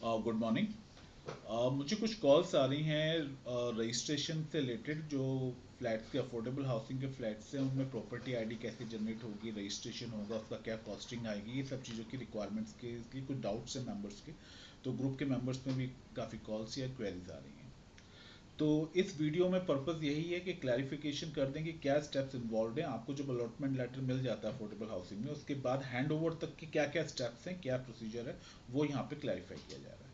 Good morning. मुझे कुछ calls आ रही हैं रजिस्ट्रेशन से रिलेटेड। जो फ्लैट्स के अफोर्डेबल हाउसिंग के फ्लैट्स हैं उनमें प्रॉपर्टी आईडी कैसे जनरेट होगी, रजिस्ट्रेशन होगा, उसका क्या कॉस्टिंग आएगी, ये सब चीज़ों की रिक्वायरमेंट्स के लिए कुछ डाउट्स हैं मेंबर्स के। तो ग्रुप के मेंबर्स में भी काफ़ी कॉल्स या क्वेरीज आ रही हैं। तो इस वीडियो में पर्पस यही है कि क्लैरिफिकेशन कर दें कि क्या स्टेप्स इन्वॉल्व हैं। आपको जब अलॉटमेंट लेटर मिल जाता है अफोर्डेबल हाउसिंग में, उसके बाद हैंड ओवर तक के क्या क्या स्टेप्स हैं, क्या प्रोसीजर है, वो यहाँ पे क्लैरिफाई किया जा रहा है।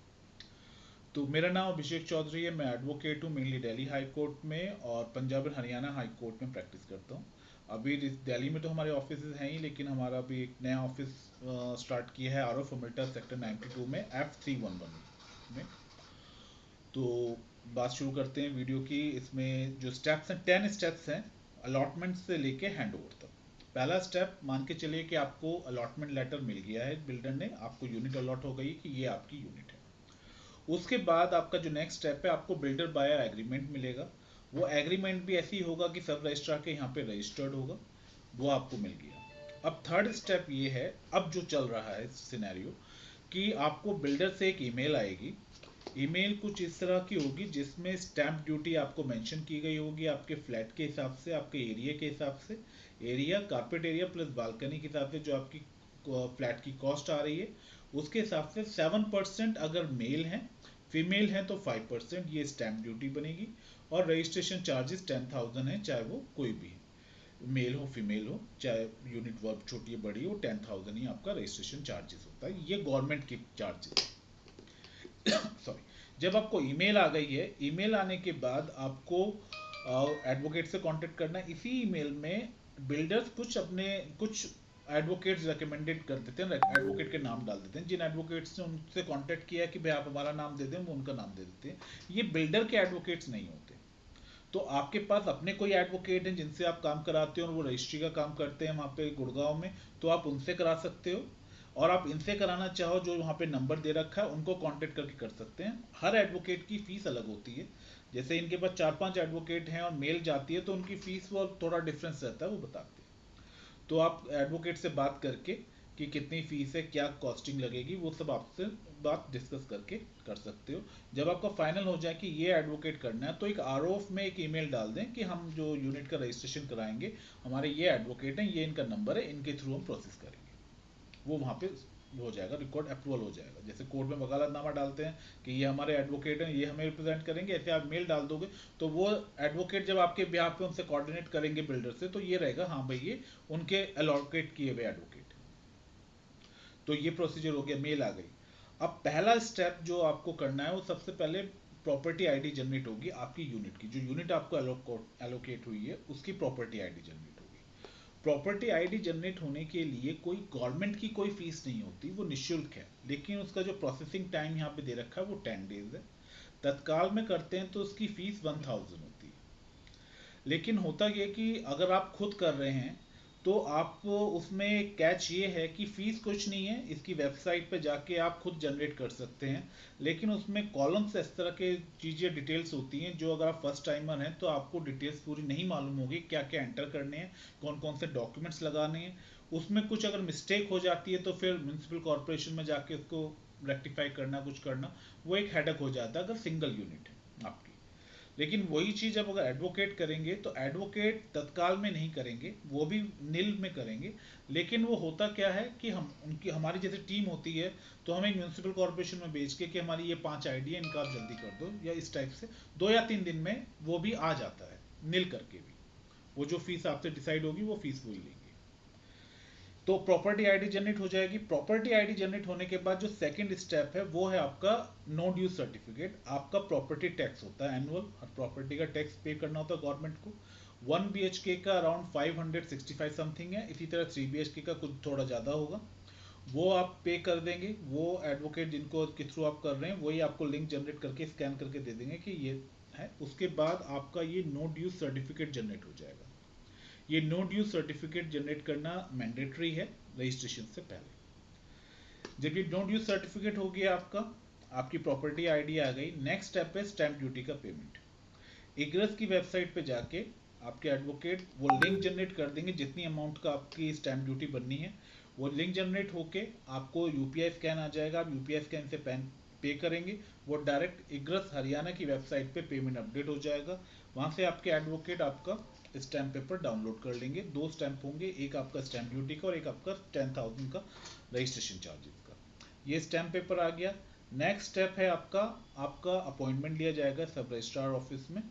तो मेरा नाम अभिषेक चौधरी है। मैं एडवोकेट हूँ, मेनली दिल्ली हाई कोर्ट में और Punjab and Haryana high court में प्रैक्टिस करता हूँ। अभी दिल्ली में तो हमारे ऑफिस हैं ही, लेकिन हमारा भी एक नया ऑफिस स्टार्ट किया है आर फॉर्मेटा सेक्टर 92 में F311 में। तो बात शुरू करते हैं वीडियो की। इसमें जो स्टेप्स हैं, 10 स्टेप्स हैं अलॉटमेंट से लेके हैंड ओवर तक। पहला स्टेप, मान के चलिए कि आपको अलॉटमेंट लेटर मिल गया है, बिल्डर ने आपको यूनिट अलॉट हो गई कि ये आपकी यूनिट है। उसके बाद आपका जो नेक्स्ट स्टेप है, आपको बिल्डर बायर एग्रीमेंट मिलेगा। वो एग्रीमेंट भी ऐसी होगा कि सब रजिस्ट्रार के यहाँ पे रजिस्टर्ड होगा। वो आपको मिल गया। अब थर्ड स्टेप ये है, अब जो चल रहा है सिनेरियो, कि आपको बिल्डर से एक ईमेल आएगी। ईमेल कुछ इस तरह की होगी जिसमें स्टैंप ड्यूटी आपको मेंशन की गई होगी, आपके फ्लैट के हिसाब से, आपके एरिया के हिसाब से, area carpet area plus balcony के हिसाब से जो आपकी फ्लैट की कॉस्ट आ रही है उसके हिसाब से 7% अगर मेल हैं, फीमेल हैं तो 5% ये स्टैंप ड्यूटी बनेगी। और रजिस्ट्रेशन चार्जेस 10,000 है, चाहे वो कोई भी मेल हो फीमेल हो, चाहे यूनिट वर्क छोटी या बड़ी हो, 10,000 ही आपका रजिस्ट्रेशन चार्जेस होता है। ये गवर्नमेंट की चार्जेस। सॉरी। जब आपको ईमेल आ गई है, ईमेल आने के बाद आपको एडवोकेट से कांटेक्ट करना है। इसी ईमेल में बिल्डर्स कुछ एडवोकेट्स रेकमेंडेड कर देते हैं, एडवोकेट के नाम डाल देते हैं। जिन एडवोकेट्स ने उनसे कांटेक्ट किया है कि भाई आप हमारा नाम दे दें, वो उनका नाम दे देते हैं। ये बिल्डर के एडवोकेट्स नहीं होते। तो आपके पास अपने कोई एडवोकेट हैं जिनसे आप काम कराते हो और वो रजिस्ट्री का काम करते हैं वहाँ पे गुड़गांव में, तो आप उनसे करा सकते हो। और आप इनसे कराना चाहो, जो वहाँ पे नंबर दे रखा है उनको कांटेक्ट करके कर सकते हैं। हर एडवोकेट की फीस अलग होती है। जैसे इनके पास 4-5 एडवोकेट हैं और मेल जाती है तो उनकी फीस वो थोड़ा डिफरेंस रहता है, वो बताते हैं। तो आप एडवोकेट से बात करके कि कितनी फीस है, क्या कॉस्टिंग लगेगी, वो सब आपसे बात डिस्कस करके कर सकते हो। जब आपका फाइनल हो जाए कि ये एडवोकेट करना है, तो एक आरओएफ में एक ईमेल डाल दें कि हम जो यूनिट का रजिस्ट्रेशन कराएंगे, हमारे ये एडवोकेट हैं, ये इनका नंबर है, इनके थ्रू हम प्रोसेस करेंगे। वो वहाँ पे हो जाएगा, रिकॉर्ड अप्रूवल हो जाएगा। जैसे कोर्ट में वकालतनामा डालते हैं कि ये हमारे एडवोकेट हैं, ये हमें रिप्रेजेंट करेंगे, ऐसे आप मेल डाल दोगे तो वो एडवोकेट जब आपके ब्याह पे उनसे कोऑर्डिनेट करेंगे बिल्डर से, तो ये रहेगा हाँ भाई ये उनके एलोकेट किए हुए एडवोकेट। तो ये प्रोसीजर हो गया, मेल आ गई। अब पहला स्टेप जो आपको करना है, वो सबसे पहले प्रॉपर्टी आईडी जनरेट होगी आपकी यूनिट की। जो यूनिट आपको एलोकेट हुई है उसकी प्रॉपर्टी आईडी जनरेट होगी। प्रॉपर्टी आईडी जनरेट होने के लिए कोई गवर्नमेंट की कोई फीस नहीं होती, वो निःशुल्क है। लेकिन उसका जो प्रोसेसिंग टाइम यहाँ पे दे रखा है वो 10 डेज है। तत्काल में करते हैं तो उसकी फीस 1,000 होती है। लेकिन होता ये कि अगर आप खुद कर रहे हैं तो आप उसमें कैच ये है कि फीस कुछ नहीं है, इसकी वेबसाइट पे जाके आप खुद जनरेट कर सकते हैं। लेकिन उसमें कॉलम्स इस तरह के चीज़ें डिटेल्स होती हैं जो अगर आप फर्स्ट टाइमर हैं तो आपको डिटेल्स पूरी नहीं मालूम होगी, क्या क्या एंटर करने हैं, कौन कौन से डॉक्यूमेंट्स लगाने हैं। उसमें कुछ अगर मिस्टेक हो जाती है तो फिर म्यूनसिपल कॉरपोरेशन में जाके उसको रेक्टिफाई करना, कुछ करना, वो एक हेडक हो जाता है अगर सिंगल यूनिट है आपकी। लेकिन वही चीज़ अब अगर एडवोकेट करेंगे तो एडवोकेट तत्काल में नहीं करेंगे, वो भी नील में करेंगे। लेकिन वो होता क्या है कि हम उनकी हमारी जैसे टीम होती है, तो हमें म्यूनसिपल कॉर्पोरेशन में भेज के कि हमारी ये 5 आईडी है, इनका आप जल्दी कर दो, या इस टाइप से 2 या 3 दिन में वो भी आ जाता है नील करके भी। वो जो फीस आपसे डिसाइड होगी वो फीस वही लेंगे। तो प्रॉपर्टी आईडी जनरेट हो जाएगी। प्रॉपर्टी आईडी जनरेट होने के बाद जो सेकंड स्टेप है वो है आपका नो ड्यूज सर्टिफिकेट। आपका प्रॉपर्टी टैक्स होता है एनुअल, हर प्रॉपर्टी का टैक्स पे करना होता है गवर्नमेंट को। 1 BHK का अराउंड 565 समथिंग है, इसी तरह 3 BHK का कुछ थोड़ा ज़्यादा होगा। वो आप पे कर देंगे। वो एडवोकेट जिनको के थ्रू आप कर रहे हैं वही आपको लिंक जनरेट करके स्कैन करके दे देंगे कि ये है। उसके बाद आपका ये नो ड्यूज सर्टिफिकेट जनरेट हो जाएगा। ये नो ड्यू सर्टिफिकेट जनरेट करना मैंडेटरी है रजिस्ट्रेशन से पहले। जब ये नो ड्यू सर्टिफिकेट हो गया आपका, आपकी प्रॉपर्टी आईडी आ गई, नेक्स्ट स्टेप है स्टैंप ड्यूटी का पेमेंट। इग्रस की वेबसाइट पे जाके आपके एडवोकेट वो लिंक जनरेट कर देंगे जितनी अमाउंट का आपकी स्टैंप ड्यूटी बननी है। वो लिंक जनरेट होके आपको यूपीआई स्कैन आ जाएगा। आप यूपीआई स्कैन से पे करेंगे, वो डायरेक्ट इग्रस हरियाणा की वेबसाइट पे पेमेंट अपडेट हो जाएगा। वहाँ से आपके एडवोकेट आपका स्टैम्प पेपर डाउनलोड कर लेंगे। 2 स्टैम्प होंगे, एक आपका स्टैम्प ड्यूटी का और एक आपका 10,000 का रजिस्ट्रेशन चार्जेस का। ये स्टैम्प पेपर आ गया। नेक्स्ट स्टेप है आपका आपका अपॉइंटमेंट लिया जाएगा सब रजिस्ट्रार ऑफिस में।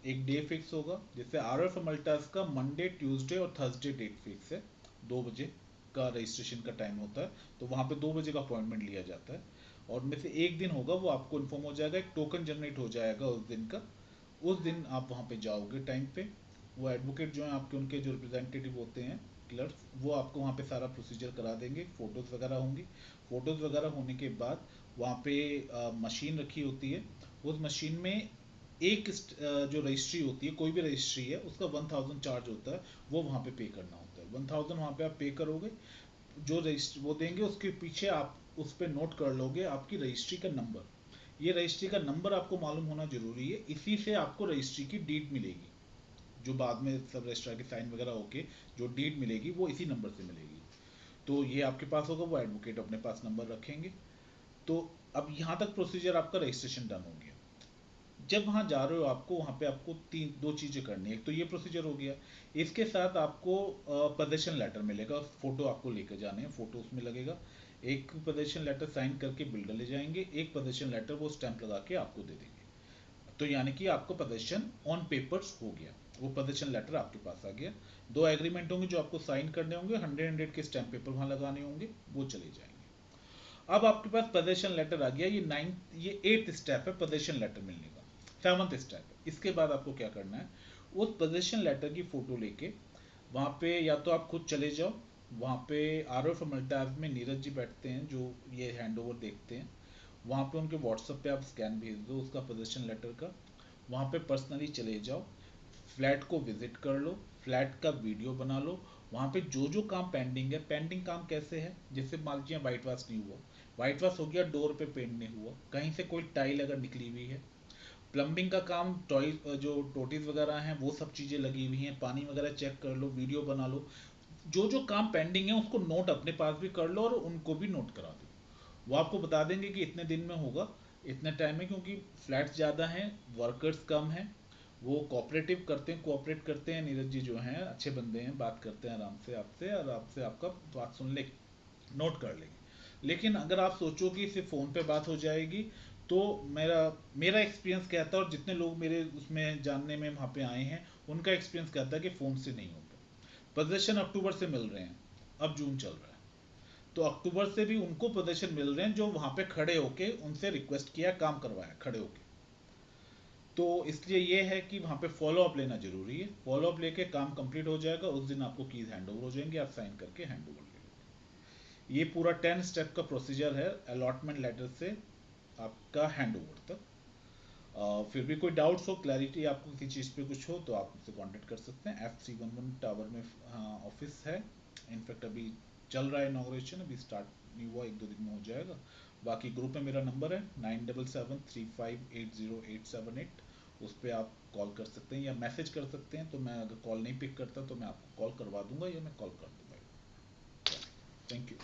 एक डे फिक्स होगा, जैसे RF मल्टास का मंडे ट्यूसडे और थर्सडे डेट फिक्स है, 2 बजे का रजिस्ट्रेशन का टाइम होता है, तो वहाँ पे 2 बजे का अपॉइंटमेंट लिया जाता है। और में से एक दिन होगा, वो आपको इन्फॉर्म हो जाएगा, एक टोकन जनरेट हो जाएगा उस दिन का। उस दिन आप वहाँ पे जाओगे टाइम पे। वो एडवोकेट जो है आपके, उनके जो रिप्रेजेंटेटिव होते हैं क्लर्क्स, वो आपको वहाँ पे सारा प्रोसीजर करा देंगे। फोटोज़ वगैरह होंगी। फोटोज़ वगैरह होने के बाद वहाँ पे मशीन रखी होती है। उस मशीन में एक जो रजिस्ट्री होती है, कोई भी रजिस्ट्री है, उसका 1000 चार्ज होता है, वो वहाँ पे पे करना होता है। 1000 वहाँ पे आप पे करोगे, जो रजिस्ट्री वो देंगे उसके पीछे आप उस पर नोट कर लोगे आपकी रजिस्ट्री का नंबर। ये रजिस्ट्री का नंबर आपको मालूम होना जरूरी है, इसी से आपको रजिस्ट्री की डीड मिलेगी, जो बाद में सब रजिस्ट्रार के साइन वगैरह होके जो डीड मिलेगी वो इसी नंबर से मिलेगी। तो ये आपके पास होगा, वो एडवोकेट अपने पास नंबर रखेंगे। तो अब यहाँ तक प्रोसीजर आपका रजिस्ट्रेशन डन हो गया। जब वहाँ जा रहे हो आपको, वहाँ पे आपको तीन दो चीज़ें करनी है। एक तो ये प्रोसीजर हो गया, इसके साथ आपको पोजीशन लेटर मिलेगा, फोटो आपको लेकर जाने हैं, फोटो उसमें लगेगा। एक पोजीशन लेटर साइन करके बिल्डर ले जाएंगे, एक पोजीशन लेटर वो स्टैंप लगा के आपको दे देंगे। तो यानी कि आपका पोजीशन ऑन पेपर्स हो गया, वो पोजीशन लेटर आपके पास आ गया। 2 एग्रीमेंट होंगे जो आपको साइन करने होंगे, 100 के स्टैंप पेपर वहाँ लगाने होंगे, वो चले जाएंगे। अब आपके पास पोजीशन लेटर आ गया, ये 8th स्टेप है पोजीशन लेटर मिलने का। 7th स्टेप है, इसके बाद आपको क्या करना है, उस पोजीशन लेटर की फोटो लेके वहाँ पे या तो आप खुद चले जाओ, वहाँ पे RF मल्टाज में नीरज जी बैठते हैं जो ये हैंड ओवर देखते हैं, वहाँ पे उनके व्हाट्सएप पे आप स्कैन भेज दो उसका पोजीशन लेटर का। वहाँ पे पर्सनली चले जाओ, फ्लैट को विजिट कर लो, फ्लैट का वीडियो बना लो। वहाँ पे जो जो काम पेंडिंग है, पेंडिंग काम कैसे है, जैसे मान लीजिए वाइट वॉश नहीं हुआ, वाइट वॉश हो गया, डोर पे पेंट नहीं हुआ, कहीं से कोई टाइल अगर निकली हुई है, प्लम्बिंग का काम, टॉय जो टोटीज वगैरह हैं वो सब चीज़ें लगी हुई हैं, पानी वगैरह चेक कर लो, वीडियो बना लो। जो जो काम पेंडिंग है उसको नोट अपने पास भी कर लो और उनको भी नोट करा दो। वो आपको बता देंगे कि इतने दिन में होगा, इतने टाइम में, क्योंकि फ्लैट्स ज़्यादा हैं, वर्कर्स कम हैं। वो कोऑपरेटिव करते हैं, कोऑपरेट करते हैं, नीरज जी जो हैं अच्छे बंदे हैं, बात करते हैं आराम से आपसे, और आपसे आपका बात सुन ले, नोट कर लेंगे। लेकिन अगर आप सोचो कि सिर्फ फ़ोन पे बात हो जाएगी, तो मेरा मेरा एक्सपीरियंस कहता है, और जितने लोग मेरे उसमें जानने में वहाँ पे आए हैं, उनका एक्सपीरियंस कहता है कि फ़ोन से नहीं होगा। पोजीशन अक्टूबर से मिल रहे हैं, अब जून चल रहा है, तो अक्टूबर से भी उनको पोजीशन मिल रहे हैं जो वहाँ पे खड़े होके उनसे रिक्वेस्ट किया, काम करवाया खड़े होके। तो इसलिए ये है कि वहाँ पे फॉलो अप लेना जरूरी है। फॉलो अप लेके काम कंप्लीट हो जाएगा, उस दिन आपको कीज हैंड ओवर हो जाएंगे, आप साइन करके हैंड ओवर ले लोगे। ये पूरा 10 स्टेप का प्रोसीजर है अलॉटमेंट लेटर से आपका हैंड ओवर तक। फिर भी कोई डाउट्स हो, क्लैरिटी आपको किसी चीज़ पे कुछ हो, तो आप मुझसे कांटेक्ट कर सकते हैं। FC11 टावर में ऑफिस है। इनफैक्ट अभी चल रहा है इनॉग्रेशन, अभी स्टार्ट नहीं हुआ, 1-2 दिन में हो जाएगा। बाकी ग्रुप में मेरा नंबर है 9773580878, उस पर आप कॉल कर सकते हैं या मैसेज कर सकते हैं। तो मैं अगर कॉल नहीं पिक करता तो मैं आपको कॉल करवा दूंगा या मैं कॉल कर दूंगा। Thank you.